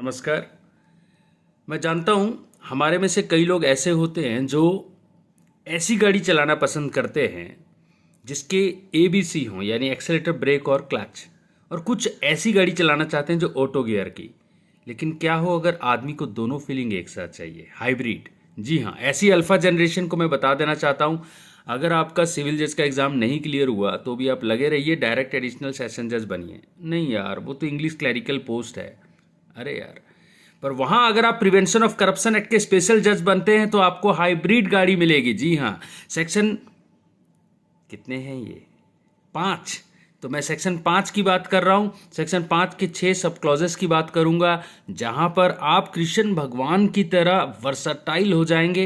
नमस्कार। मैं जानता हूँ हमारे में से कई लोग ऐसे होते हैं जो ऐसी गाड़ी चलाना पसंद करते हैं जिसके ABC हों, यानी एक्सेलेटर, ब्रेक और क्लच, और कुछ ऐसी गाड़ी चलाना चाहते हैं जो ऑटो गियर की। लेकिन क्या हो अगर आदमी को दोनों फीलिंग एक साथ चाहिए, हाइब्रिड। जी हाँ, ऐसी अल्फा जनरेशन को मैं बता देना चाहता हूँ। अगर आपका सिविल जज का एग्ज़ाम नहीं क्लियर हुआ तो भी आप लगे रहिए, डायरेक्ट एडिशनल सेशन जज बनिए। नहीं यार, वो तो इंग्लिश क्लैरिकल पोस्ट है। अरे यार, पर वहां अगर आप प्रिवेंशन ऑफ करप्शन एक्ट के स्पेशल जज बनते हैं तो आपको हाइब्रिड गाड़ी मिलेगी। जी हाँ, सेक्शन कितने हैं ये, 5। तो मैं सेक्शन 5 की बात कर रहा हूं। सेक्शन 5 के 6 सब क्लॉजेस की बात करूंगा, जहां पर आप कृष्ण भगवान की तरह वर्सटाइल हो जाएंगे,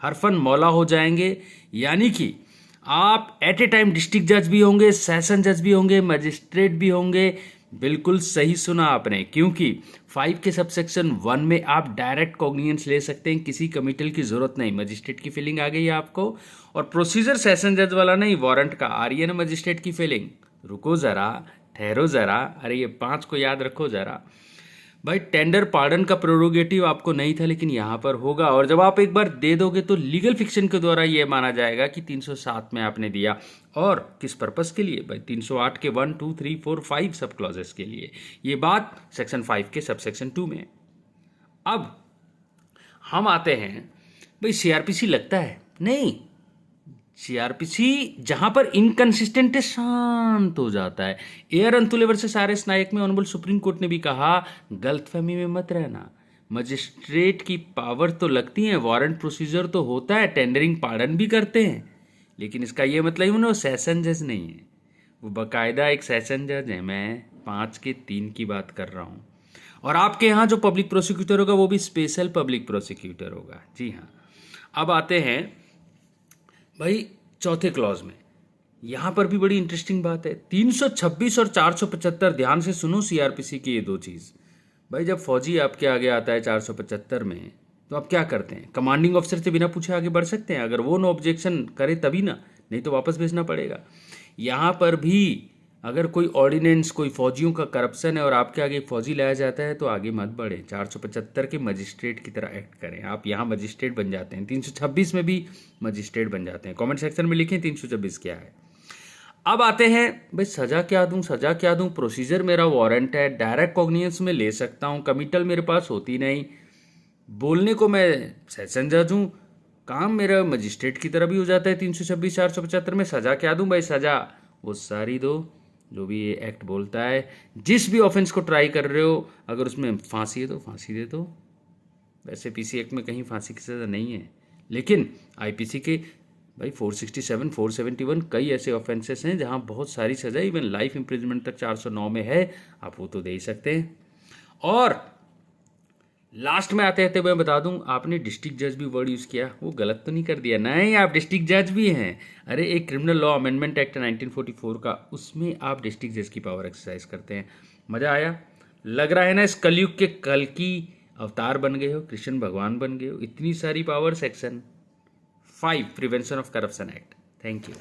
हरफन मौला हो जाएंगे। यानी कि आप एट ए टाइम डिस्ट्रिक्ट जज भी होंगे, सेशन जज भी होंगे, मजिस्ट्रेट भी होंगे। बिल्कुल सही सुना आपने, क्योंकि 5 के सबसेक्शन 1 में आप डायरेक्ट कॉग्निजेंस ले सकते हैं, किसी कमिटल की जरूरत नहीं। मजिस्ट्रेट की फीलिंग आ गई है आपको, और प्रोसीजर सेशन जज वाला नहीं, वारंट का। आ रही है ना मजिस्ट्रेट की फीलिंग? रुको ज़रा, ठहरो ज़रा, अरे ये 5 को याद रखो ज़रा। भाई, टेंडर पार्डन का प्रोरोगेटिव आपको नहीं था, लेकिन यहाँ पर होगा। और जब आप एक बार दे दोगे तो लीगल फिक्शन के द्वारा ये माना जाएगा कि 307 में आपने दिया। और किस पर्पस के लिए? भाई 308 के 1, 2, 3, 4, 5 सब क्लॉजेस के लिए। ये बात सेक्शन 5 के सबसेक्शन 2 में। अब हम आते हैं, भाई CRPC लगता है? नहीं, CRPC जहां पर इनकंसिस्टेंट है शांत हो जाता है। एयर अंतुले वर्सेस RS नायक में ऑनरेबल सुप्रीम कोर्ट ने भी कहा, गलतफहमी में मत रहना। मजिस्ट्रेट की पावर तो लगती है, वारंट प्रोसीजर तो होता है, टेंडरिंग पार्डन भी करते हैं, लेकिन इसका ये मतलब वो सेशन जज नहीं है, वो बाकायदा एक सेशन जज है। मैं 5 के 3 की बात कर रहा हूँ। और आपके यहाँ जो पब्लिक प्रोसिक्यूटर होगा वो भी स्पेशल पब्लिक प्रोसिक्यूटर होगा। जी हाँ। अब आते हैं भाई चौथे क्लॉज में। यहां पर भी बड़ी इंटरेस्टिंग बात है, 326 और 475। ध्यान से सुनो CRPC की ये दो चीज। भाई जब फौजी आपके आगे आता है 475 में, तो आप क्या करते हैं? कमांडिंग ऑफिसर से बिना पूछे आगे बढ़ सकते हैं? अगर वो नो ऑब्जेक्शन करे तभी ना, नहीं तो वापस भेजना पड़ेगा। यहां पर भी अगर कोई ऑर्डिनेंस, कोई फौजियों का करप्शन है और आपके आगे एक फौजी लाया जाता है तो आगे मत बढ़े, 475 के मजिस्ट्रेट की तरह एक्ट करें। आप यहाँ मजिस्ट्रेट बन जाते हैं, 326 में भी मजिस्ट्रेट बन जाते हैं। कमेंट सेक्शन में लिखें 326 क्या है। अब आते हैं, भाई सजा क्या दूं, सजा क्या दूं? प्रोसीजर मेरा वारंट है, डायरेक्ट कॉग्निजेंस में ले सकता हूं, कमिटल मेरे पास होती नहीं, बोलने को मैं सेशन जज हूं, काम मेरा मजिस्ट्रेट की तरह भी हो जाता है 326 475 में। सजा क्या दूं? भाई सजा वो सारी दो जो भी ये एक्ट बोलता है। जिस भी ऑफेंस को ट्राई कर रहे हो, अगर उसमें फांसी है तो फांसी दे दो। वैसे PC एक्ट में कहीं फांसी की सज़ा नहीं है, लेकिन IPC के भाई 467, 471 कई ऐसे ऑफेंसेस हैं जहां बहुत सारी सज़ा, इवन लाइफ इम्प्रिजमेंट तक 409 में है। आप वो तो दे ही सकते हैं। और लास्ट में आते आते मैं बता दूं, आपने डिस्ट्रिक्ट जज भी वर्ड यूज़ किया, वो गलत तो नहीं कर दिया? नहीं, आप डिस्ट्रिक्ट जज भी हैं। अरे एक क्रिमिनल लॉ अमेंडमेंट एक्ट 1944 का, उसमें आप डिस्ट्रिक्ट जज की पावर एक्सरसाइज करते हैं। मज़ा आया? लग रहा है ना इस कलयुग के कल की अवतार बन गए हो, कृष्ण भगवान बन गए हो। इतनी सारी power. Section 5 prevention of corruption act. Thank you.